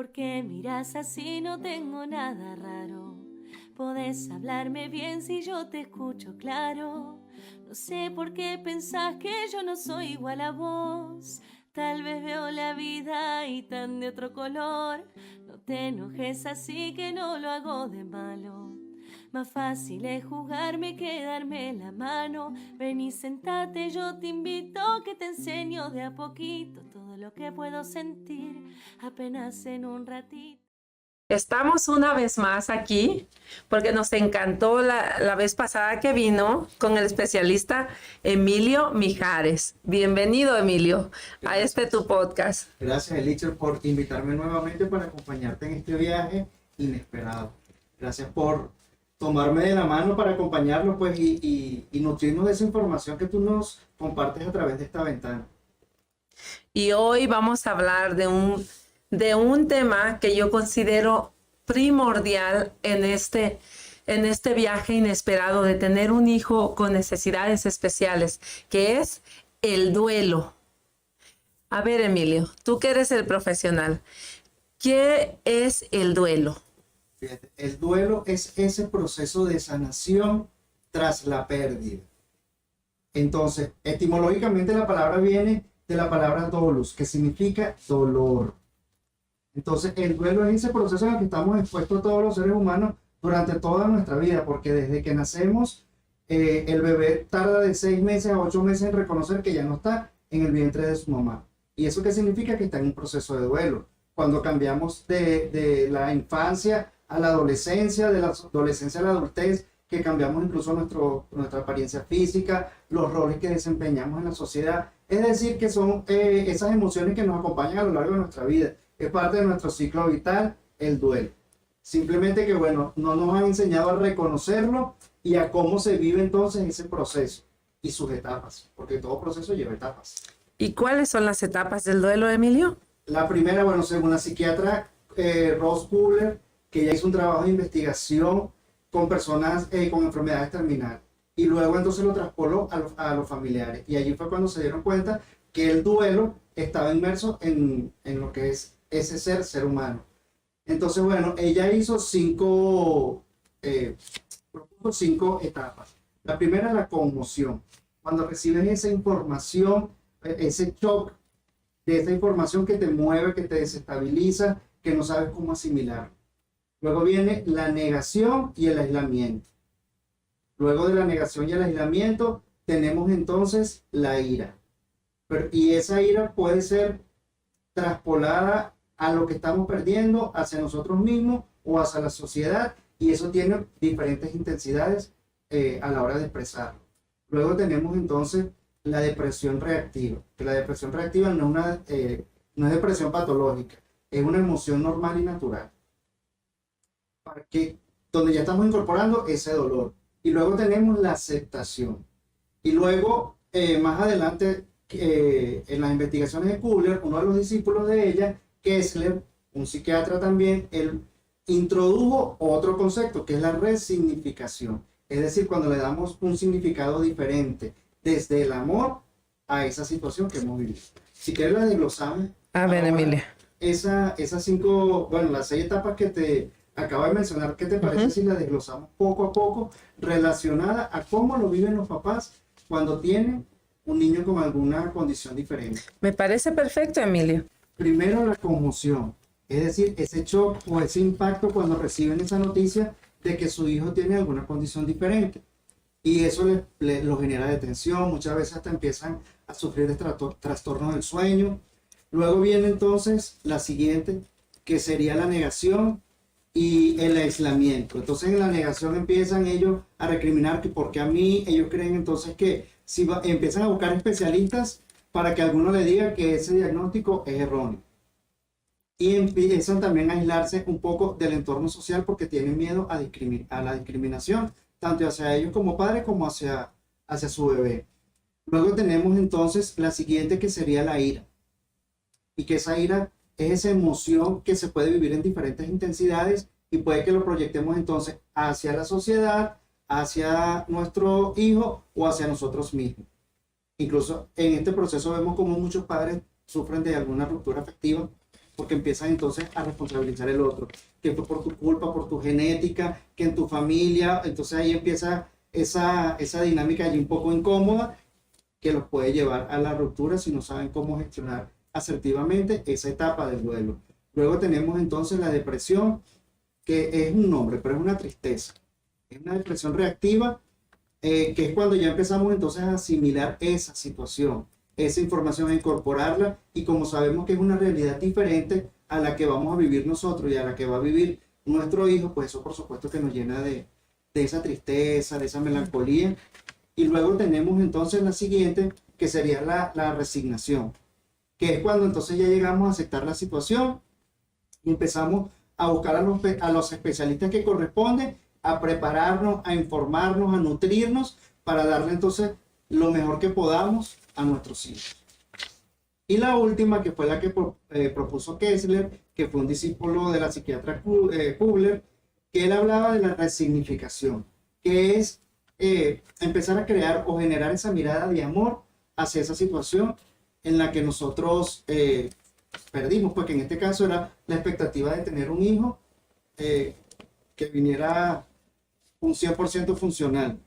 ¿Por qué miras así? No tengo nada raro. Podés hablarme bien si yo te escucho claro. No sé por qué pensás que yo no soy igual a vos. Tal vez veo la vida y tan de otro color. No te enojes así que no lo hago de malo. Más fácil es juzgarme que darme la mano. Ven y sentate, yo te invito, que te enseño de a poquito todo lo que puedo sentir apenas en un ratito. Estamos una vez más aquí porque nos encantó la vez pasada que vino con el especialista Emilio Mijares. Bienvenido, Emilio, a tu podcast. Gracias, Elitzer, por invitarme nuevamente para acompañarte en este viaje inesperado. Gracias por tomarme de la mano para acompañarlo, pues, y nutrirnos de esa información que tú nos compartes a través de esta ventana. Y hoy vamos a hablar de un tema que yo considero primordial en este viaje inesperado de tener un hijo con necesidades especiales, que es el duelo. A ver, Emilio, tú que eres el profesional, ¿qué es el duelo? Fíjate, el duelo es ese proceso de sanación tras la pérdida. Entonces, etimológicamente la palabra viene de la palabra dolus, que significa dolor. Entonces, el duelo es ese proceso en el que estamos expuestos todos los seres humanos durante toda nuestra vida, porque desde que nacemos, el bebé tarda de 6 meses a 8 meses en reconocer que ya no está en el vientre de su mamá. ¿Y eso qué significa? Que está en un proceso de duelo. Cuando cambiamos de la infancia a la adolescencia, de la adolescencia a la adultez, que cambiamos incluso nuestra apariencia física, los roles que desempeñamos en la sociedad. Es decir, que son esas emociones que nos acompañan a lo largo de nuestra vida. Es parte de nuestro ciclo vital, el duelo. Simplemente que, bueno, no nos han enseñado a reconocerlo y a cómo se vive entonces ese proceso y sus etapas, porque todo proceso lleva etapas. ¿Y cuáles son las etapas del duelo, Emilio? La primera, bueno, según la psiquiatra Rose Kubler, que ella hizo un trabajo de investigación con personas con enfermedades terminales. Y luego entonces lo traspoló a los familiares. Y allí fue cuando se dieron cuenta que el duelo estaba inmerso en lo que es ese ser humano. Entonces, bueno, ella hizo cinco etapas. La primera es la conmoción. Cuando recibes esa información, ese shock de esa información que te mueve, que te desestabiliza, que no sabes cómo asimilar. Luego viene la negación y el aislamiento. Luego de la negación y el aislamiento, tenemos entonces la ira. Y esa ira puede ser traspolada a lo que estamos perdiendo, hacia nosotros mismos o hacia la sociedad, y eso tiene diferentes intensidades a la hora de expresarlo. Luego tenemos entonces la depresión reactiva, que la depresión reactiva no es depresión patológica, es una emoción normal y natural, donde ya estamos incorporando ese dolor. Y luego tenemos la aceptación. Y luego, más adelante, en las investigaciones de Kubler, uno de los discípulos de ella, Kessler, un psiquiatra también, él introdujo otro concepto, que es la resignificación. Es decir, cuando le damos un significado diferente desde el amor a esa situación que hemos vivido. Si quieres la desglosamos. A ver, Emilia. Esas 5, bueno, las 6 etapas que te acabo de mencionar, ¿qué te parece si las desglosamos poco a poco, relacionada a cómo lo viven los papás cuando tienen un niño con alguna condición diferente? Me parece perfecto, Emilio. Primero, la conmoción, es decir, ese shock o ese impacto cuando reciben esa noticia de que su hijo tiene alguna condición diferente. Y eso lo genera detención, muchas veces hasta empiezan a sufrir de trastornos del sueño. Luego viene entonces la siguiente, que sería la negación y el aislamiento. Entonces en la negación empiezan ellos a recriminar que porque a mí, ellos creen entonces que si empiezan a buscar especialistas para que alguno le diga que ese diagnóstico es erróneo. Y empiezan también a aislarse un poco del entorno social porque tienen miedo a la discriminación, tanto hacia ellos como padres como hacia su bebé. Luego tenemos entonces la siguiente, que sería la ira. Y que esa ira es esa emoción que se puede vivir en diferentes intensidades y puede que lo proyectemos entonces hacia la sociedad, hacia nuestro hijo o hacia nosotros mismos. Incluso en este proceso vemos como muchos padres sufren de alguna ruptura afectiva porque empiezan entonces a responsabilizar el otro, que fue por tu culpa, por tu genética, que en tu familia, entonces ahí empieza esa dinámica allí un poco incómoda que los puede llevar a la ruptura si no saben cómo gestionar asertivamente esa etapa del duelo. Luego tenemos entonces la depresión, que es un nombre, pero es una tristeza. Es una depresión reactiva, que es cuando ya empezamos entonces a asimilar esa situación, esa información, a incorporarla, y como sabemos que es una realidad diferente a la que vamos a vivir nosotros y a la que va a vivir nuestro hijo, pues eso por supuesto que nos llena de esa tristeza, de esa melancolía. Y luego tenemos entonces la siguiente, que sería la resignación, que es cuando entonces ya llegamos a aceptar la situación y empezamos a buscar a los especialistas que corresponden, a prepararnos, a informarnos, a nutrirnos para darle entonces lo mejor que podamos a nuestros hijos. Y la última, que fue la que propuso Kessler, que fue un discípulo de la psiquiatra Kubler, que él hablaba de la resignificación, que es empezar a crear o generar esa mirada de amor hacia esa situación en la que nosotros perdimos, porque en este caso era la expectativa de tener un hijo que viniera un 100% funcional.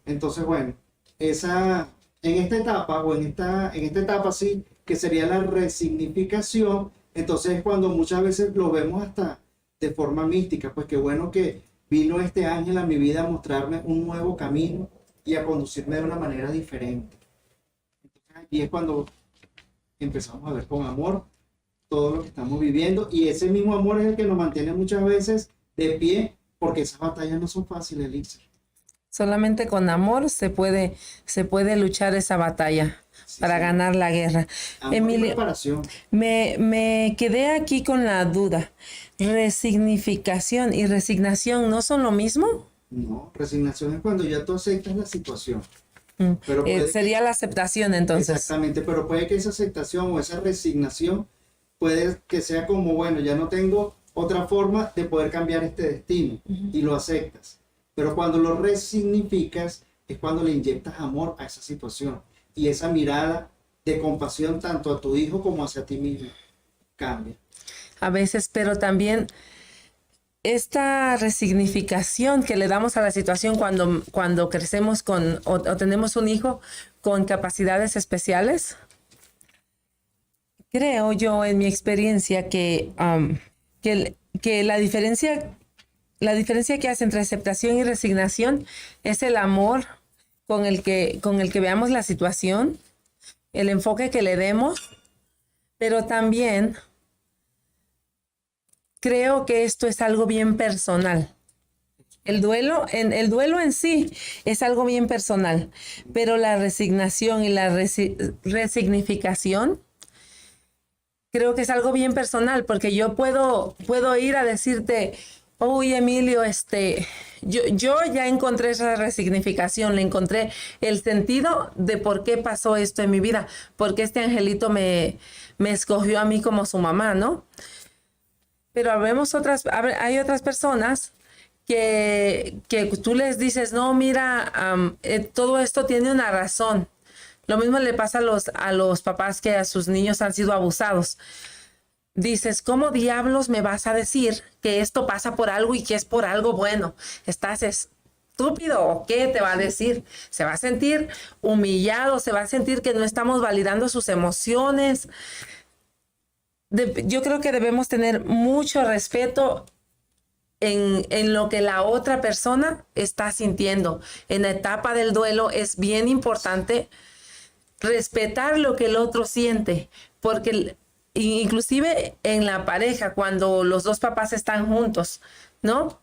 Entonces, bueno, en esta etapa, o en esta etapa sí, que sería la resignificación, entonces es cuando muchas veces lo vemos hasta de forma mística, pues qué bueno que vino este ángel a mi vida a mostrarme un nuevo camino y a conducirme de una manera diferente. Entonces aquí es cuando empezamos a ver con amor todo lo que estamos viviendo, y ese mismo amor es el que nos mantiene muchas veces de pie, porque esas batallas no son fáciles, Elixir. Solamente con amor se puede luchar esa batalla para ganar la guerra. Amor, Emilio, preparación. me quedé aquí con la duda. ¿Resignificación y resignación no son lo mismo? No, resignación es cuando ya tú aceptas la situación. Pero sería la aceptación entonces. Exactamente, pero puede que esa aceptación o esa resignación puede que sea como, bueno, ya no tengo otra forma de poder cambiar este destino, y lo aceptas. Pero cuando lo resignificas es cuando le inyectas amor a esa situación, y esa mirada de compasión tanto a tu hijo como hacia ti mismo cambia. A veces, pero también esta resignificación que le damos a la situación cuando crecemos o tenemos un hijo con capacidades especiales, creo yo en mi experiencia que la diferencia que hace entre aceptación y resignación es el amor con el que veamos la situación, el enfoque que le demos, pero también creo que esto es algo bien personal. El duelo en sí es algo bien personal, pero la resignación y la resignificación creo que es algo bien personal, porque yo puedo ir a decirte, uy, Emilio, yo ya encontré esa resignificación, le encontré el sentido de por qué pasó esto en mi vida, porque este angelito me escogió a mí como su mamá, ¿no? Pero hay otras personas que tú les dices, no, mira, todo esto tiene una razón. Lo mismo le pasa a los papás que a sus niños han sido abusados. Dices, ¿cómo diablos me vas a decir que esto pasa por algo y que es por algo bueno? ¿Estás estúpido o qué te va a decir? Se va a sentir humillado, se va a sentir que no estamos validando sus emociones. Yo creo que debemos tener mucho respeto en lo que la otra persona está sintiendo. En la etapa del duelo es bien importante respetar lo que el otro siente, porque inclusive en la pareja, cuando los dos papás están juntos, ¿no?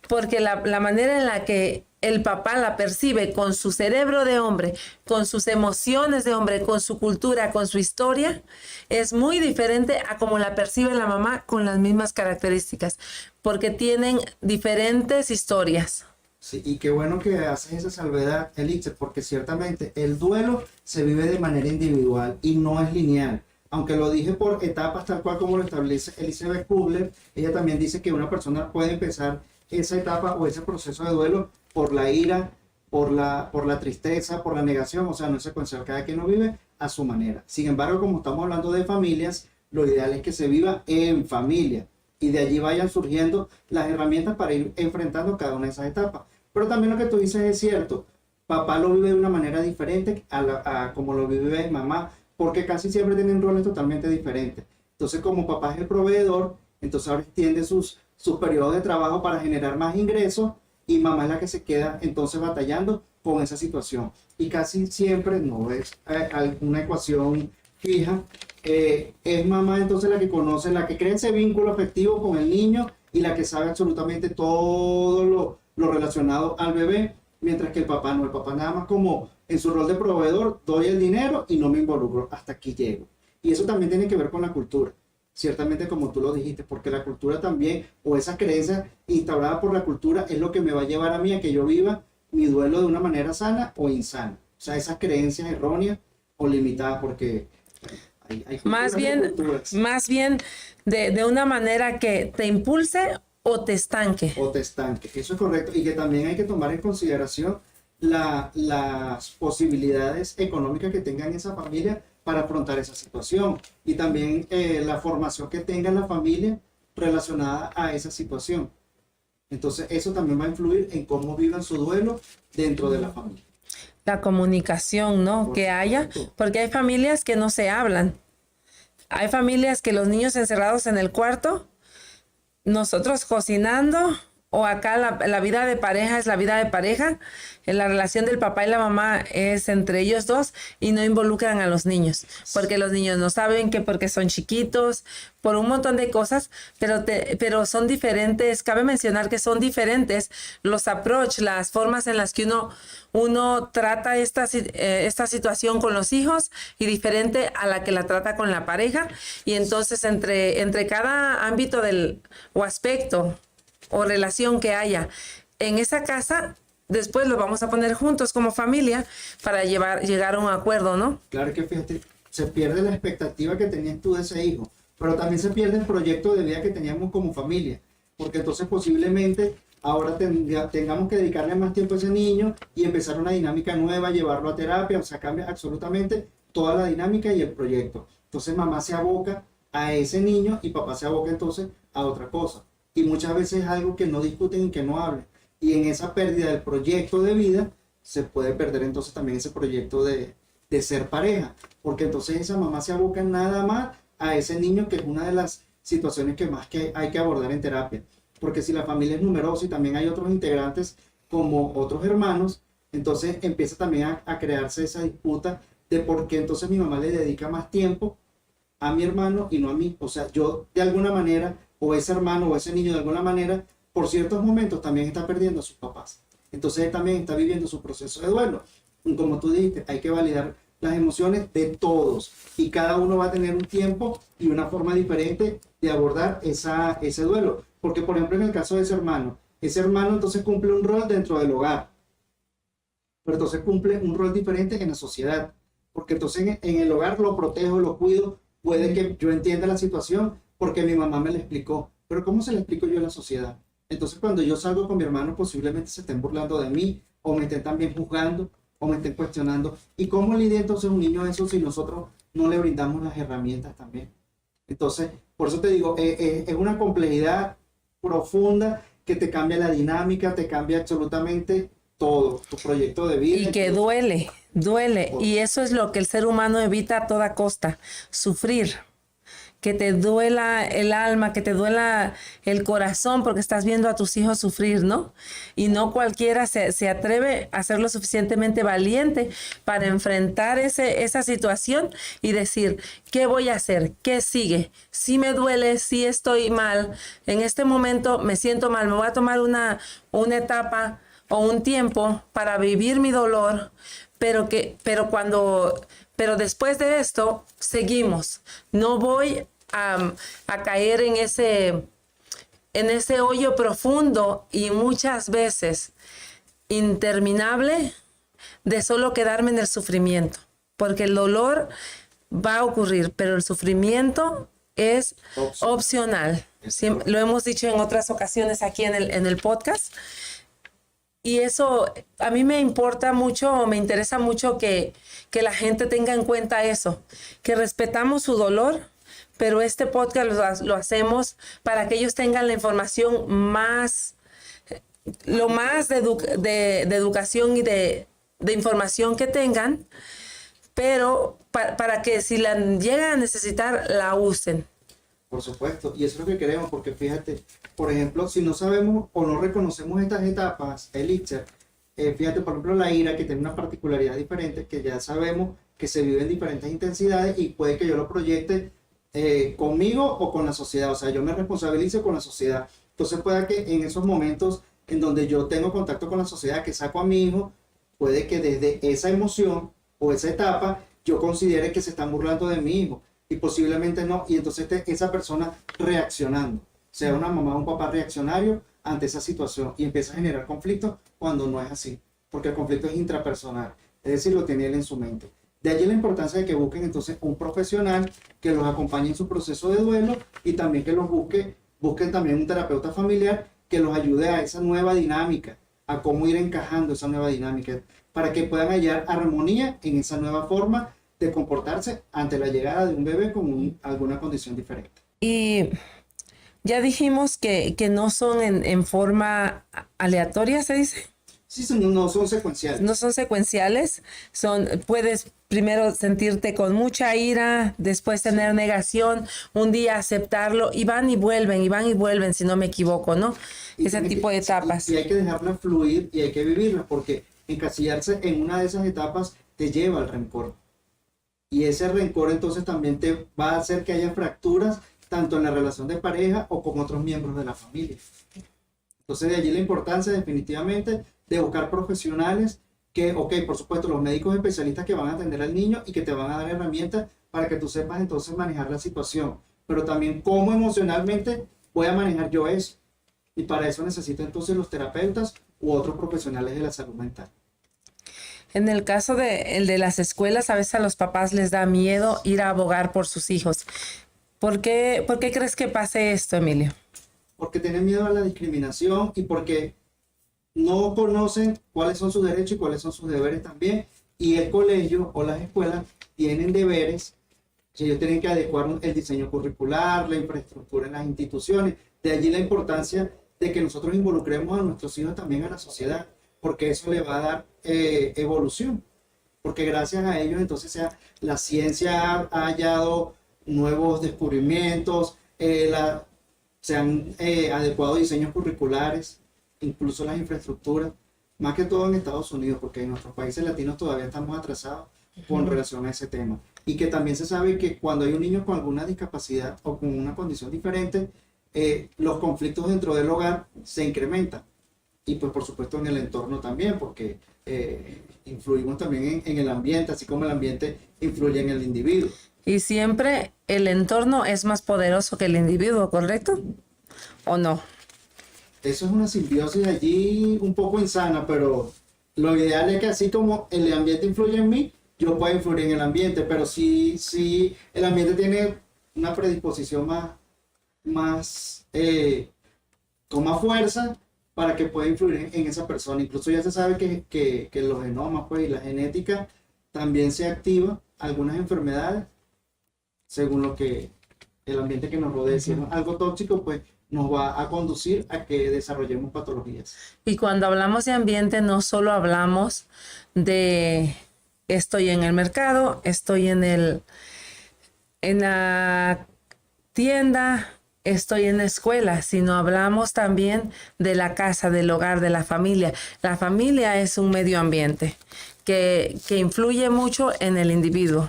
Porque la manera en la que el papá la percibe con su cerebro de hombre, con sus emociones de hombre, con su cultura, con su historia, es muy diferente a como la percibe la mamá con las mismas características, porque tienen diferentes historias. Sí, y qué bueno que haces esa salvedad, Elixir, porque ciertamente el duelo se vive de manera individual y no es lineal. Aunque lo dije por etapas, tal cual como lo establece Elizabeth Kubler, ella también dice que una persona puede empezar esa etapa o ese proceso de duelo por la ira, por la tristeza, por la negación, o sea, no es secuencial, cada quien lo vive a su manera. Sin embargo, como estamos hablando de familias, lo ideal es que se viva en familia y de allí vayan surgiendo las herramientas para ir enfrentando cada una de esas etapas. Pero también lo que tú dices es cierto, papá lo vive de una manera diferente a como lo vive mamá, porque casi siempre tienen roles totalmente diferentes. Entonces, como papá es el proveedor, entonces ahora extiende sus periodos de trabajo para generar más ingresos y mamá es la que se queda entonces batallando con esa situación. Y casi siempre no es una ecuación fija. Es mamá entonces la que conoce, la que crea ese vínculo afectivo con el niño y la que sabe absolutamente todo lo relacionado al bebé, mientras que el papá no. El papá nada más como en su rol de proveedor, doy el dinero y no me involucro, hasta aquí llego. Y eso también tiene que ver con la cultura. Ciertamente, como tú lo dijiste, porque la cultura también, o esa creencia instaurada por la cultura, es lo que me va a llevar a mí a que yo viva mi duelo de una manera sana o insana. O sea, esas creencias erróneas o limitadas, porque hay Más bien de una manera que te impulse o te estanque. O te estanque, eso es correcto. Y que también hay que tomar en consideración las posibilidades económicas que tengan esa familia para afrontar esa situación y también la formación que tenga la familia relacionada a esa situación. Entonces eso también va a influir en cómo vivan su duelo dentro de la familia. La comunicación, ¿no? Que haya, porque hay familias que no se hablan. Hay familias que los niños encerrados en el cuarto, nosotros cocinando, o acá la vida de pareja es la vida de pareja, la relación del papá y la mamá es entre ellos dos y no involucran a los niños, porque los niños no saben que porque son chiquitos, por un montón de cosas, pero son diferentes. Cabe mencionar que son diferentes los approach, las formas en las que uno trata esta situación con los hijos y diferente a la que la trata con la pareja. Y entonces entre cada ámbito o aspecto o relación que haya en esa casa, después lo vamos a poner juntos como familia para llegar a un acuerdo, ¿no? Claro que fíjate, se pierde la expectativa que tenías tú de ese hijo, pero también se pierde el proyecto de vida que teníamos como familia, porque entonces posiblemente ahora tengamos que dedicarle más tiempo a ese niño y empezar una dinámica nueva, llevarlo a terapia, o sea, cambia absolutamente toda la dinámica y el proyecto. Entonces mamá se aboca a ese niño y papá se aboca entonces a otra cosa. Y muchas veces es algo que no discuten y que no hablan. Y en esa pérdida del proyecto de vida, se puede perder entonces también ese proyecto de ser pareja. Porque entonces esa mamá se aboca nada más a ese niño, que es una de las situaciones que más que hay que abordar en terapia. Porque si la familia es numerosa y también hay otros integrantes como otros hermanos, entonces empieza también a crearse esa disputa de por qué entonces mi mamá le dedica más tiempo a mi hermano y no a mí. O sea, yo de alguna manera, o ese hermano o ese niño de alguna manera, por ciertos momentos también está perdiendo a sus papás. Entonces él también está viviendo su proceso de duelo. Y como tú dijiste, hay que validar las emociones de todos y cada uno va a tener un tiempo y una forma diferente de abordar ese duelo. Porque, por ejemplo, en el caso de ese hermano entonces cumple un rol dentro del hogar, pero entonces cumple un rol diferente en la sociedad. Porque entonces en el hogar lo protejo, lo cuido, puede que yo entienda la situación porque mi mamá me la explicó, pero ¿cómo se la explico yo a la sociedad? Entonces cuando yo salgo con mi hermano posiblemente se estén burlando de mí o me estén también juzgando o me estén cuestionando. ¿Y cómo lidia entonces un niño eso si nosotros no le brindamos las herramientas también? Entonces, por eso te digo, es una complejidad profunda que te cambia la dinámica, te cambia absolutamente todo, tu proyecto de vida. Y que duele. Y eso es lo que el ser humano evita a toda costa, sufrir. Que te duela el alma, que te duela el corazón porque estás viendo a tus hijos sufrir, ¿no? Y no cualquiera se atreve a ser lo suficientemente valiente para enfrentar esa situación y decir, ¿qué voy a hacer? ¿Qué sigue? Si me duele, si estoy mal, en este momento me siento mal, me voy a tomar una etapa o un tiempo para vivir mi dolor, pero después de esto seguimos. No voy a caer en ese hoyo profundo y muchas veces interminable de solo quedarme en el sufrimiento, porque el dolor va a ocurrir, pero el sufrimiento es opcional. Lo hemos dicho en otras ocasiones aquí en el podcast. Y eso a mí me importa mucho, me interesa mucho que la gente tenga en cuenta eso, que respetamos su dolor, pero este podcast lo hacemos para que ellos tengan la información más, lo más de educación y de información que tengan, pero para que si la llegan a necesitar, la usen. Por supuesto, y eso es lo que queremos, porque fíjate, por ejemplo, si no sabemos o no reconocemos estas etapas, Elixir, fíjate, por ejemplo, la ira, que tiene una particularidad diferente, que ya sabemos que se vive en diferentes intensidades y puede que yo lo proyecte conmigo o con la sociedad, o sea, yo me responsabilice con la sociedad. Entonces puede que en esos momentos en donde yo tengo contacto con la sociedad, que saco a mi hijo, puede que desde esa emoción o esa etapa yo considere que se están burlando de mi hijo y posiblemente no, y entonces esa persona reaccionando, sea una mamá o un papá reaccionario ante esa situación y empieza a generar conflictos cuando no es así, porque el conflicto es intrapersonal, es decir, lo tiene él en su mente. De allí la importancia de que busquen entonces un profesional que los acompañe en su proceso de duelo y también que los busquen también un terapeuta familiar que los ayude a esa nueva dinámica, a cómo ir encajando esa nueva dinámica, para que puedan hallar armonía en esa nueva forma de comportarse ante la llegada de un bebé con alguna condición diferente. Y ya dijimos que no son en forma aleatoria, ¿se dice? Sí, no son secuenciales. No son secuenciales, puedes primero sentirte con mucha ira, después tener negación, un día aceptarlo, y van y vuelven, si no me equivoco, ¿no? Ese tipo de etapas. Y hay que dejarlas fluir y hay que vivirlas, porque encasillarse en una de esas etapas te lleva al rencor. Y ese rencor entonces también te va a hacer que haya fracturas tanto en la relación de pareja o con otros miembros de la familia. Entonces de allí la importancia definitivamente de buscar profesionales que, por supuesto, los médicos especialistas que van a atender al niño y que te van a dar herramientas para que tú sepas entonces manejar la situación, pero también cómo emocionalmente voy a manejar yo eso. Y para eso necesito entonces los terapeutas u otros profesionales de la salud mental. En el caso de las escuelas, a veces a los papás les da miedo ir a abogar por sus hijos. ¿Por qué crees que pase esto, Emilio? Porque tienen miedo a la discriminación y porque no conocen cuáles son sus derechos y cuáles son sus deberes también. Y el colegio o las escuelas tienen deberes que ellos tienen que adecuar el diseño curricular, la infraestructura en las instituciones. De allí la importancia de que nosotros involucremos a nuestros hijos también a la sociedad, porque eso le va a dar evolución. Porque gracias a ellos entonces la ciencia ha hallado nuevos descubrimientos, se han adecuado diseños curriculares, incluso las infraestructuras, más que todo en Estados Unidos, porque en nuestros países latinos todavía estamos atrasados con relación a ese tema. Y que también se sabe que cuando hay un niño con alguna discapacidad o con una condición diferente, los conflictos dentro del hogar se incrementan. Y pues por supuesto en el entorno también, porque influimos también en el ambiente, así como el ambiente influye en el individuo. Y siempre el entorno es más poderoso que el individuo, ¿correcto? ¿O no? Eso es una simbiosis allí un poco insana, pero lo ideal es que así como el ambiente influye en mí, yo pueda influir en el ambiente, pero si el ambiente tiene una predisposición con más fuerza para que pueda influir en esa persona. Incluso ya se sabe que los genomas pues, y la genética también se activa algunas enfermedades según lo que el ambiente que nos rodea. Si es algo tóxico, pues nos va a conducir a que desarrollemos patologías. Y cuando hablamos de ambiente, no solo hablamos de estoy en el mercado, estoy en la tienda, estoy en la escuela, sino hablamos también de la casa, del hogar, de la familia. La familia es un medio ambiente que influye mucho en el individuo.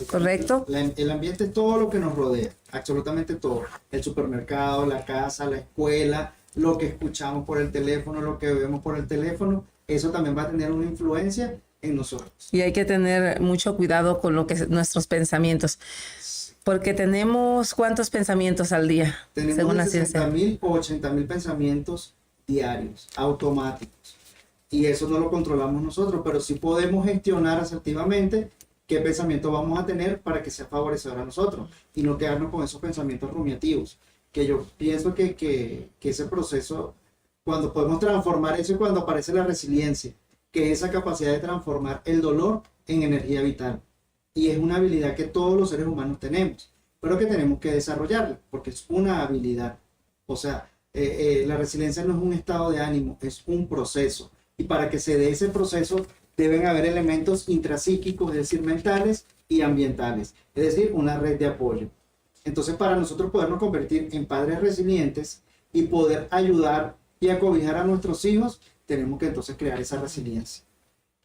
¿Correcto? El ambiente es todo lo que nos rodea, absolutamente todo. El supermercado, la casa, la escuela, lo que escuchamos por el teléfono, lo que vemos por el teléfono, eso también va a tener una influencia en nosotros. Y hay que tener mucho cuidado con nuestros pensamientos, porque tenemos ¿cuántos pensamientos al día? Tenemos según 60.000 o 80.000 pensamientos diarios, automáticos. Y eso no lo controlamos nosotros, pero sí podemos gestionar asertivamente qué pensamiento vamos a tener para que sea favorecedor a nosotros y no quedarnos con esos pensamientos rumiativos. Que yo pienso que ese proceso, cuando podemos transformar eso y cuando aparece la resiliencia, que es esa capacidad de transformar el dolor en energía vital. Y es una habilidad que todos los seres humanos tenemos. pero que tenemos que desarrollarla, porque es una habilidad. O sea, la resiliencia no es un estado de ánimo, es un proceso. Y para que se dé ese proceso, deben haber elementos intrapsíquicos, es decir, mentales y ambientales, es decir, una red de apoyo. Entonces, para nosotros podernos convertir en padres resilientes y poder ayudar y acobijar a nuestros hijos, tenemos que entonces crear esa resiliencia.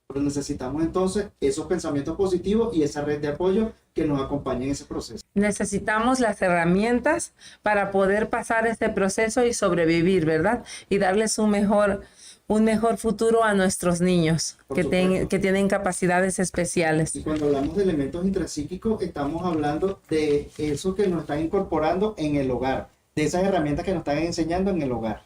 Pero necesitamos entonces esos pensamientos positivos y esa red de apoyo que nos acompañe en ese proceso. Necesitamos las herramientas para poder pasar este proceso y sobrevivir, ¿verdad? Y darles un mejor futuro a nuestros niños que tienen capacidades especiales. Y cuando hablamos de elementos intrapsíquicos, estamos hablando de eso que nos están incorporando en el hogar, de esas herramientas que nos están enseñando en el hogar.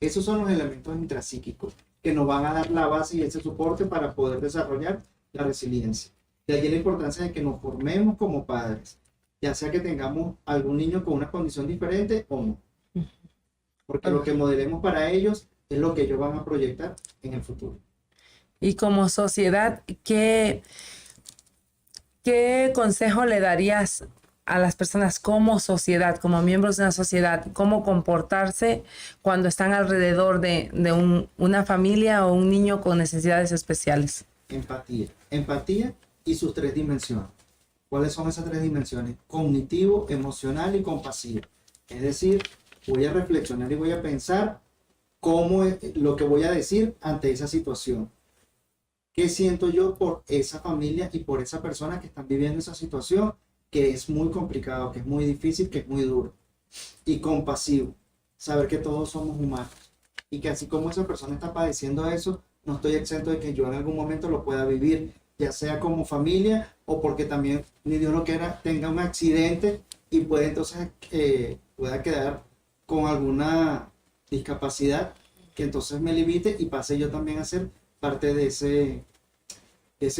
Esos son los elementos intrapsíquicos que nos van a dar la base y ese soporte para poder desarrollar la resiliencia. De allí la importancia de que nos formemos como padres, ya sea que tengamos algún niño con una condición diferente o no. Porque lo que modelemos para ellos es lo que ellos van a proyectar en el futuro. Y como sociedad, ¿qué consejo le darías a las personas como sociedad, como miembros de una sociedad, cómo comportarse cuando están alrededor de una familia o un niño con necesidades especiales? Empatía y sus 3 dimensiones. ¿Cuáles son esas 3 dimensiones? Cognitivo, emocional y compasivo. Es decir, voy a reflexionar y voy a pensar cómo es lo que voy a decir ante esa situación. ¿Qué siento yo por esa familia y por esa persona que están viviendo esa situación? Que es muy complicado, que es muy difícil, que es muy duro. Y compasivo, saber que todos somos humanos y que así como esa persona está padeciendo eso, no estoy exento de que yo en algún momento lo pueda vivir, ya sea como familia o porque también, ni Dios lo quiera, tenga un accidente y puede entonces pueda quedar con alguna discapacidad que entonces me limite y pase yo también a ser parte de ese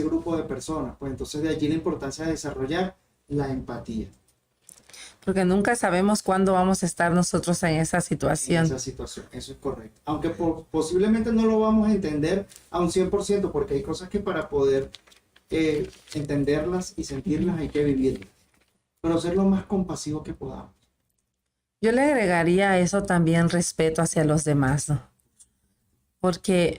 grupo de personas. Pues entonces de allí la importancia de desarrollar la empatía. Porque nunca sabemos cuándo vamos a estar nosotros en esa situación. En esa situación, eso es correcto. Aunque posiblemente no lo vamos a entender a un 100%, porque hay cosas que para poder entenderlas y sentirlas hay que vivirlas. Pero ser lo más compasivo que podamos. Yo le agregaría a eso también respeto hacia los demás, ¿no? Porque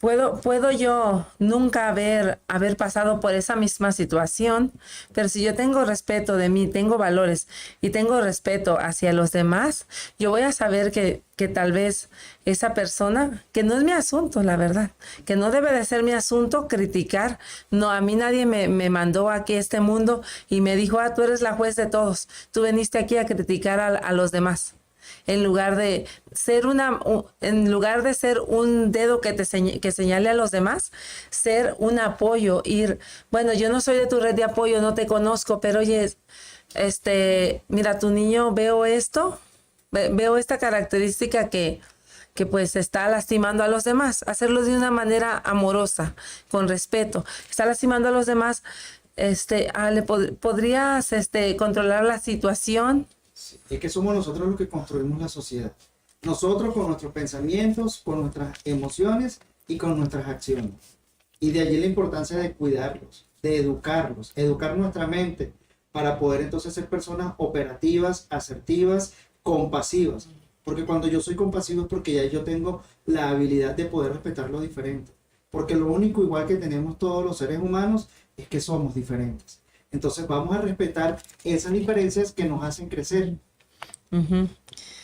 puedo yo nunca haber pasado por esa misma situación, pero si yo tengo respeto de mí, tengo valores y tengo respeto hacia los demás, yo voy a saber que tal vez esa persona, que no es mi asunto, la verdad, que no debe de ser mi asunto criticar. No, a mí nadie me mandó aquí a este mundo y me dijo, tú eres la juez de todos, tú veniste aquí a criticar a los demás. En lugar de ser un dedo que señale a los demás, ser un apoyo, bueno, yo no soy de tu red de apoyo, no te conozco, pero oye, mira, tu niño, veo esta característica que pues está lastimando a los demás, hacerlo de una manera amorosa, con respeto, está lastimando a los demás, ¿podrías controlar la situación? Sí, es que somos nosotros los que construimos la sociedad. Nosotros con nuestros pensamientos, con nuestras emociones y con nuestras acciones. Y de allí la importancia de cuidarlos, de educarlos, educar nuestra mente para poder entonces ser personas operativas, asertivas, compasivas. Porque cuando yo soy compasivo es porque ya yo tengo la habilidad de poder respetar lo diferente. Porque lo único igual que tenemos todos los seres humanos es que somos diferentes. Entonces vamos a respetar esas diferencias que nos hacen crecer. Uh-huh.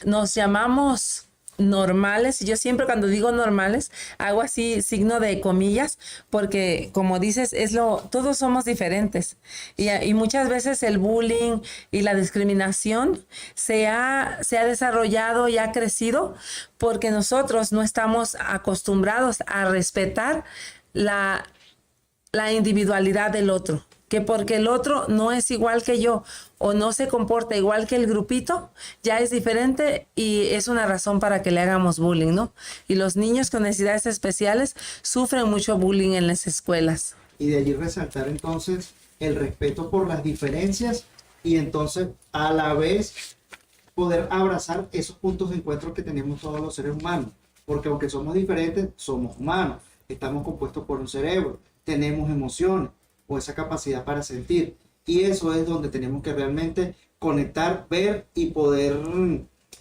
Nos llamamos normales. Yo siempre cuando digo normales hago así signo de comillas porque como dices todos somos diferentes y muchas veces el bullying y la discriminación se ha desarrollado y ha crecido porque nosotros no estamos acostumbrados a respetar la individualidad del otro. Que porque el otro no es igual que yo o no se comporta igual que el grupito, ya es diferente y es una razón para que le hagamos bullying, ¿no? Y los niños con necesidades especiales sufren mucho bullying en las escuelas. Y de allí resaltar entonces el respeto por las diferencias y entonces a la vez poder abrazar esos puntos de encuentro que tenemos todos los seres humanos. Porque aunque somos diferentes, somos humanos. Estamos compuestos por un cerebro, tenemos emociones o esa capacidad para sentir. Y eso es donde tenemos que realmente conectar, ver y poder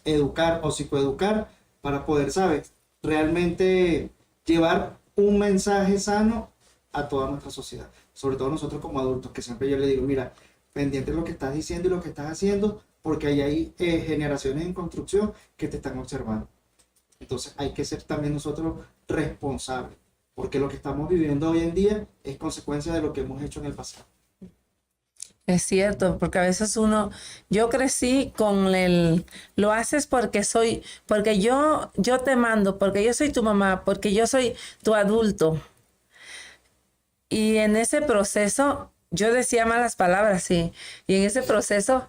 educar o psicoeducar para poder, ¿sabes? Realmente llevar un mensaje sano a toda nuestra sociedad. Sobre todo nosotros como adultos, que siempre yo le digo, mira, pendiente de lo que estás diciendo y lo que estás haciendo, porque ahí hay generaciones en construcción que te están observando. Entonces hay que ser también nosotros responsables, porque lo que estamos viviendo hoy en día es consecuencia de lo que hemos hecho en el pasado. Es cierto, porque a veces yo crecí con lo haces porque yo te mando, porque yo soy tu mamá, porque yo soy tu adulto. Y en ese proceso, yo decía malas palabras, y en ese proceso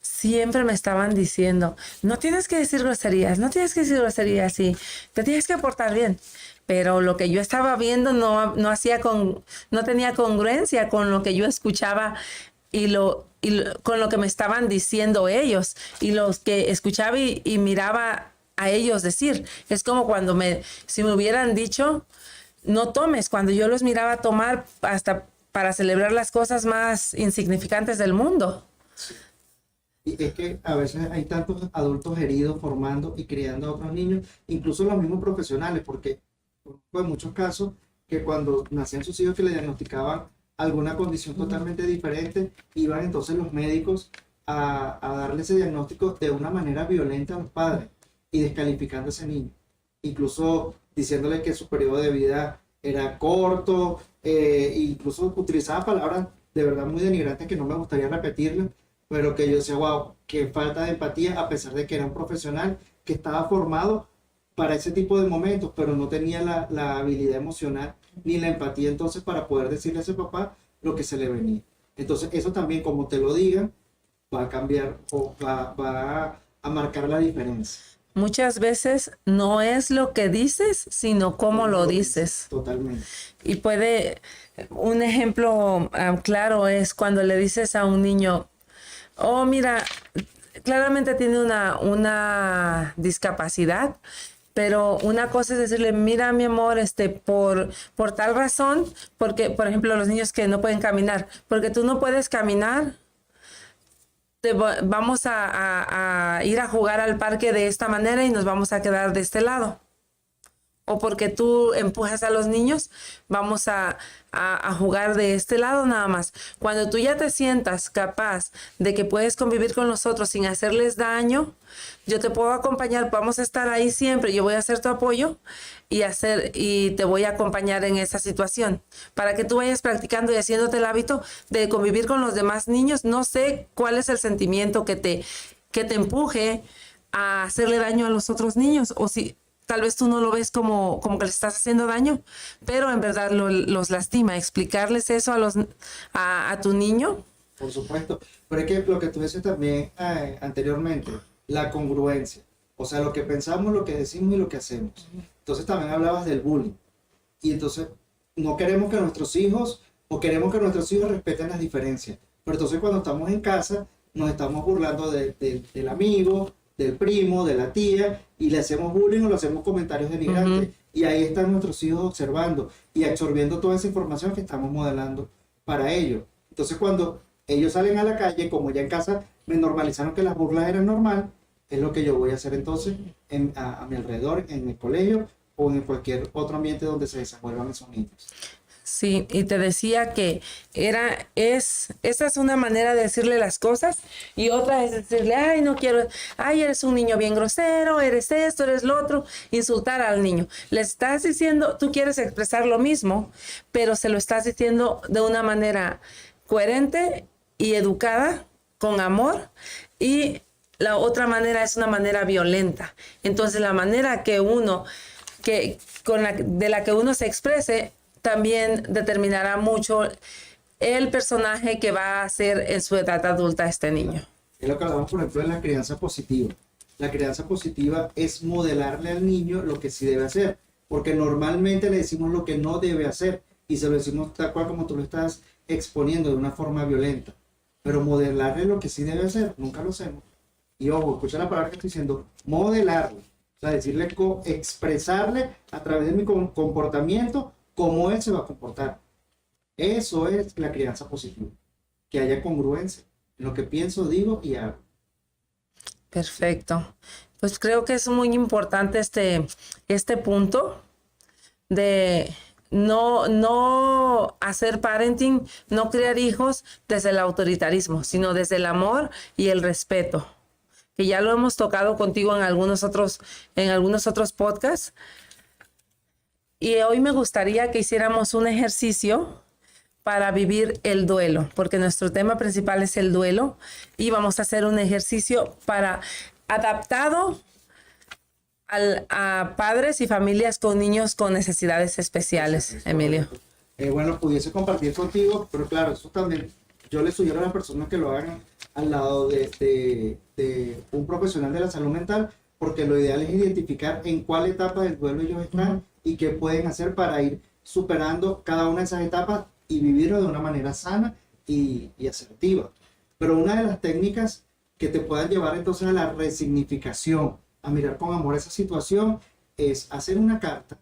siempre me estaban diciendo, no tienes que decir groserías, y te tienes que portar bien. Pero lo que yo estaba viendo no tenía congruencia con lo que yo escuchaba con lo que me estaban diciendo ellos y los que escuchaba y miraba a ellos decir. Es como si me hubieran dicho, no tomes, cuando yo los miraba tomar hasta para celebrar las cosas más insignificantes del mundo. Y es que a veces hay tantos adultos heridos formando y criando a otros niños, incluso los mismos profesionales, porque en muchos casos que cuando nacían sus hijos que le diagnosticaban alguna condición totalmente diferente, iban entonces los médicos a darle ese diagnóstico de una manera violenta a los padres y descalificando a ese niño, incluso diciéndole que su periodo de vida era corto, incluso utilizaba palabras de verdad muy denigrantes que no me gustaría repetirlas, pero que yo decía, wow, qué falta de empatía, a pesar de que era un profesional que estaba formado para ese tipo de momentos, pero no tenía la habilidad emocional ni la empatía entonces para poder decirle a ese papá lo que se le venía. Entonces eso también, como te lo digan, va a cambiar o va a marcar la diferencia. Muchas veces no es lo que dices, sino cómo lo dices. Totalmente. Y un ejemplo claro es cuando le dices a un niño, oh, mira, claramente tiene una discapacidad, pero una cosa es decirle, mira, mi amor, por tal razón, porque, por ejemplo, los niños que no pueden caminar, porque tú no puedes caminar, vamos a ir a jugar al parque de esta manera y nos vamos a quedar de este lado. O porque tú empujas a los niños, vamos a jugar de este lado nada más. Cuando tú ya te sientas capaz de que puedes convivir con nosotros sin hacerles daño, yo te puedo acompañar, vamos a estar ahí siempre, yo voy a hacer tu apoyo y te voy a acompañar en esa situación para que tú vayas practicando y haciéndote el hábito de convivir con los demás niños. No sé cuál es el sentimiento que te empuje a hacerle daño a los otros niños, o si tal vez tú no lo ves como que les estás haciendo daño, pero en verdad los lastima. Explicarles eso a tu niño. Por supuesto, pero es que lo que tú dices también anteriormente, la congruencia, o sea, lo que pensamos, lo que decimos y lo que hacemos. Entonces también hablabas del bullying, y entonces no queremos que nuestros hijos, o queremos que nuestros hijos respeten las diferencias, pero entonces cuando estamos en casa nos estamos burlando del amigo, del primo, de la tía, y le hacemos bullying o le hacemos comentarios denigrantes. Y ahí están nuestros hijos observando y absorbiendo toda esa información que estamos modelando para ellos. Entonces cuando ellos salen a la calle, como ya en casa me normalizaron que las burlas eran normal, es lo que yo voy a hacer entonces a mi alrededor, en el colegio o en cualquier otro ambiente donde se desenvuelvan esos niños. Sí, y te decía que esa es una manera de decirle las cosas, y otra es decirle, ay, no quiero, ay, eres un niño bien grosero, eres esto, eres lo otro, insultar al niño. Le estás diciendo, tú quieres expresar lo mismo, pero se lo estás diciendo de una manera coherente y educada, con amor, y la otra manera es una manera violenta. Entonces la manera de la que uno se exprese también determinará mucho el personaje que va a ser en su edad adulta este niño. Es lo que hablamos, por ejemplo, de la crianza positiva. La crianza positiva es modelarle al niño lo que sí debe hacer, porque normalmente le decimos lo que no debe hacer y se lo decimos tal cual como tú lo estás exponiendo, de una forma violenta. Pero modelarle lo que sí debe hacer, nunca lo hacemos. Y ojo, escucha la palabra que estoy diciendo, modelarle. O sea, decirle, expresarle a través de mi comportamiento cómo él se va a comportar. Eso es la crianza positiva. que haya congruencia en lo que pienso, digo y hago. Perfecto. Pues creo que es muy importante este punto de no hacer parenting, no criar hijos desde el autoritarismo, sino desde el amor y el respeto, que ya lo hemos tocado contigo en algunos otros podcasts. Y hoy me gustaría que hiciéramos un ejercicio para vivir el duelo, porque nuestro tema principal es el duelo, y vamos a hacer un ejercicio adaptado a padres y familias con niños con necesidades especiales, Emilio. Bueno, pudiese compartir contigo, pero claro, eso también yo les sugiero a las personas que lo hagan al lado de un profesional de la salud mental, porque lo ideal es identificar en cuál etapa del duelo ellos están y qué pueden hacer para ir superando cada una de esas etapas y vivirlo de una manera sana y asertiva. Pero una de las técnicas que te puedan llevar entonces a la resignificación, a mirar con amor esa situación, es hacer una carta,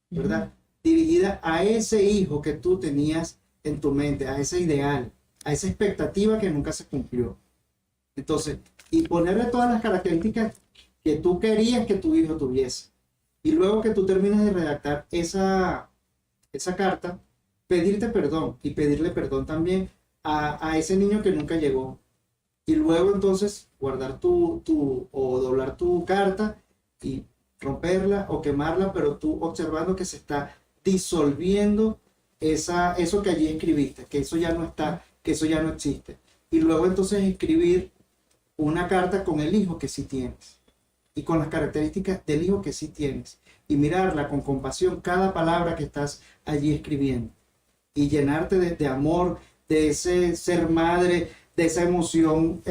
¿verdad? Dirigida a ese hijo que tú tenías en tu mente, a ese ideal, a esa expectativa que nunca se cumplió. Entonces, y ponerle todas las características que tú querías que tu hijo tuviese. Y luego que tú termines de redactar esa carta, pedirte perdón y pedirle perdón también a ese niño que nunca llegó. Y luego entonces guardar o doblar tu carta y romperla o quemarla, pero tú observando que se está disolviendo eso que allí escribiste, que eso ya no está, que eso ya no existe. Y luego entonces escribir una carta con el hijo que sí tienes y con las características del hijo que sí tienes y mirarla con compasión cada palabra que estás allí escribiendo y llenarte de amor, de ese ser madre, de esa emoción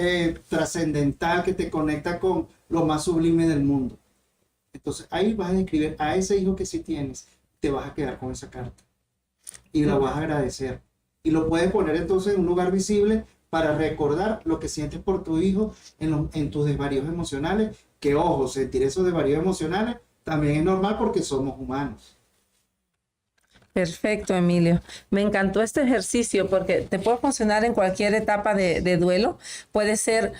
trascendental que te conecta con lo más sublime del mundo. Entonces ahí vas a describir a ese hijo que sí tienes, te vas a quedar con esa carta y la vas a agradecer. Y lo puedes poner entonces en un lugar visible para recordar lo que sientes por tu hijo en tus desvaríos emocionales, que ojo, sentir esos desvaríos emocionales también es normal porque somos humanos. Perfecto, Emilio. Me encantó este ejercicio porque te puede funcionar en cualquier etapa de duelo. Puede ser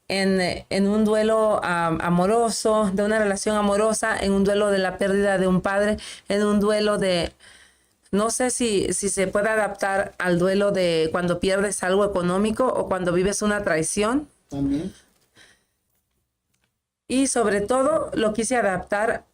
en un duelo amoroso, de una relación amorosa, en un duelo de la pérdida de un padre, en un duelo de... No sé si se puede adaptar al duelo de cuando pierdes algo económico o cuando vives una traición. También. Y sobre todo lo quise adaptar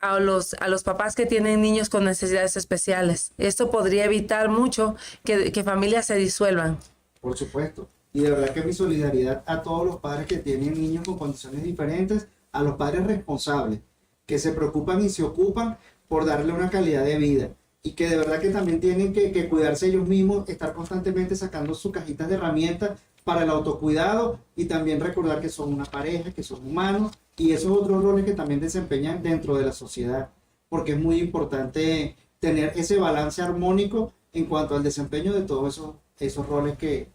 a los papás que tienen niños con necesidades especiales. Esto podría evitar mucho que familias se disuelvan. Por supuesto. Y de verdad que mi solidaridad a todos los padres que tienen niños con condiciones diferentes, a los padres responsables, que se preocupan y se ocupan por darle una calidad de vida. Y que de verdad que también tienen que cuidarse ellos mismos, estar constantemente sacando sus cajitas de herramientas para el autocuidado y también recordar que son una pareja, que son humanos y esos otros roles que también desempeñan dentro de la sociedad, porque es muy importante tener ese balance armónico en cuanto al desempeño de todos esos roles que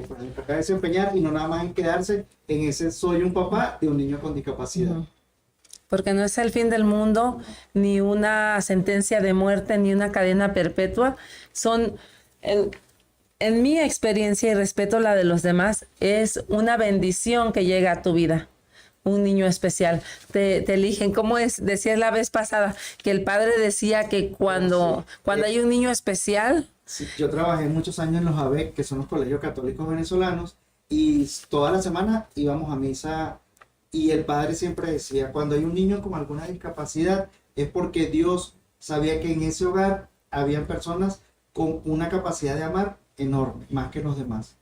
pueden tocar desempeñar y no nada más en quedarse en ese soy un papá de un niño con discapacidad. Porque no es el fin del mundo, ni una sentencia de muerte, ni una cadena perpetua. En mi experiencia y respeto la de los demás, es una bendición que llega a tu vida. Un niño especial. Te eligen. ¿Cómo es? Decías la vez pasada que el padre decía que cuando hay un niño especial... Sí, yo trabajé muchos años en los ABEC, que son los colegios católicos venezolanos, y toda la semana íbamos a misa y el padre siempre decía, cuando hay un niño con alguna discapacidad es porque Dios sabía que en ese hogar habían personas con una capacidad de amar enorme, más que los demás,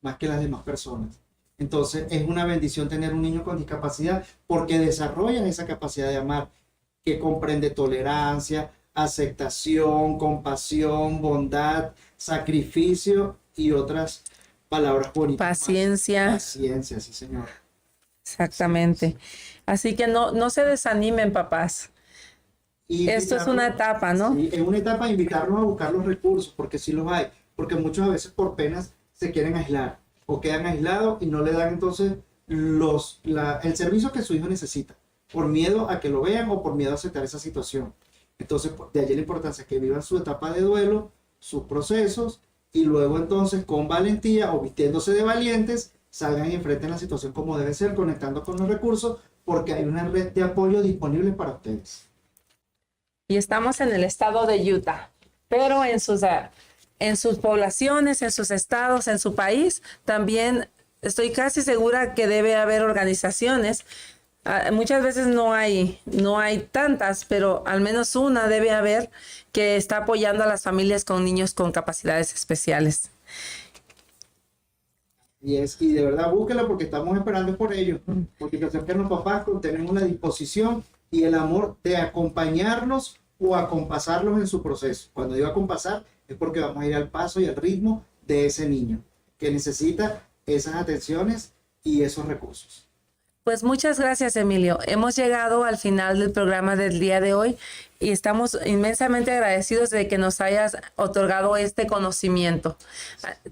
más que las demás personas. Entonces es una bendición tener un niño con discapacidad porque desarrollan esa capacidad de amar que comprende tolerancia, aceptación, compasión, bondad, sacrificio y otras palabras bonitas. Paciencia. Paciencia, sí señor. Exactamente. Así que no se desanimen, papás. Y esto es una etapa, ¿no? Sí, es una etapa de invitarnos a buscar los recursos, porque sí los hay, porque muchas veces por penas se quieren aislar o quedan aislados y no le dan entonces el servicio que su hijo necesita, por miedo a que lo vean o por miedo a aceptar esa situación. Entonces, de allí la importancia que vivan su etapa de duelo, sus procesos y luego entonces con valentía o vistiéndose de valientes salgan y enfrenten la situación como debe ser, conectando con los recursos, porque hay una red de apoyo disponible para ustedes. Y estamos en el estado de Utah, pero en sus poblaciones, en sus estados, en su país, también estoy casi segura que debe haber organizaciones. Muchas veces no hay tantas, pero al menos una debe haber que está apoyando a las familias con niños con capacidades especiales. Y de verdad búsquela porque estamos esperando por ello, porque se acercan los papás, tenemos la disposición y el amor de acompañarlos o acompasarlos en su proceso. Cuando digo acompasar es porque vamos a ir al paso y al ritmo de ese niño que necesita esas atenciones y esos recursos. Pues muchas gracias, Emilio. Hemos llegado al final del programa del día de hoy y estamos inmensamente agradecidos de que nos hayas otorgado este conocimiento.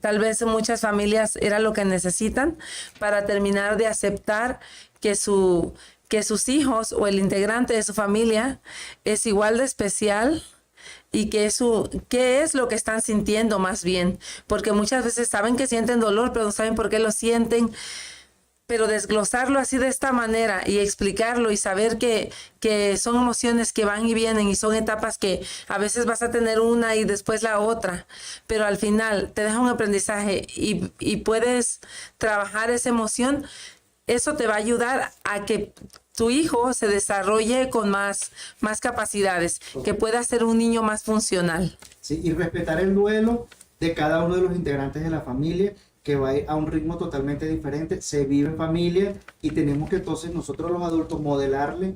Tal vez muchas familias era lo que necesitan para terminar de aceptar que sus hijos o el integrante de su familia es igual de especial y qué es lo que están sintiendo más bien, porque muchas veces saben que sienten dolor, pero no saben por qué lo sienten. Pero desglosarlo así de esta manera y explicarlo y saber que son emociones que van y vienen y son etapas que a veces vas a tener una y después la otra, pero al final te deja un aprendizaje y puedes trabajar esa emoción, eso te va a ayudar a que tu hijo se desarrolle con más capacidades, que pueda ser un niño más funcional. Sí, y respetar el duelo de cada uno de los integrantes de la familia, que va a ir a un ritmo totalmente diferente, se vive en familia y tenemos que entonces nosotros los adultos modelarle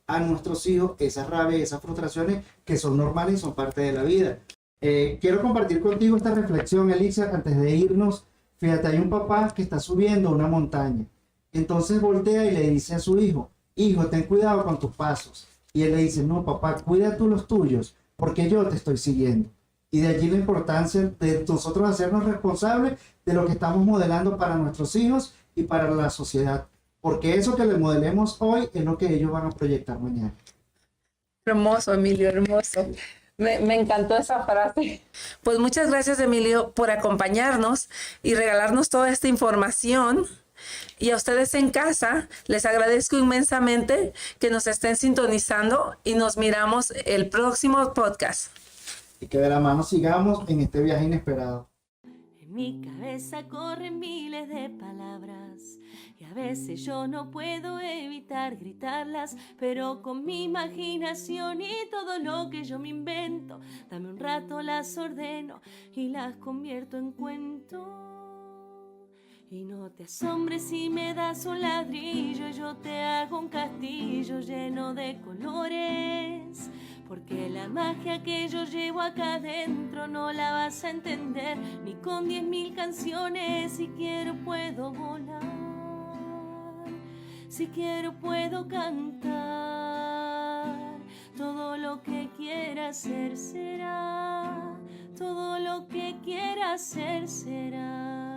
a nuestros hijos esas rabias, esas frustraciones que son normales y son parte de la vida. Quiero compartir contigo esta reflexión, Elisa, antes de irnos. Fíjate, hay un papá que está subiendo una montaña, entonces voltea y le dice a su hijo, hijo, ten cuidado con tus pasos. Y él le dice, no papá, cuida tú los tuyos, porque yo te estoy siguiendo. Y de allí la importancia de nosotros hacernos responsables de lo que estamos modelando para nuestros hijos y para la sociedad. Porque eso que les modelemos hoy es lo que ellos van a proyectar mañana. Hermoso, Emilio, hermoso. Me encantó esa frase. Pues muchas gracias, Emilio, por acompañarnos y regalarnos toda esta información. Y a ustedes en casa, les agradezco inmensamente que nos estén sintonizando y nos miramos el próximo podcast. Y que de la mano sigamos en este viaje inesperado. En mi cabeza corren miles de palabras y a veces yo no puedo evitar gritarlas, pero con mi imaginación y todo lo que yo me invento, dame un rato las ordeno y las convierto en cuento. Y no te asombres si me das un ladrillo y yo te hago un castillo lleno de colores, porque la magia que yo llevo acá adentro no la vas a entender ni con 10.000 canciones. Si quiero puedo volar, si quiero puedo cantar, todo lo que quiera hacer será, todo lo que quiera hacer será.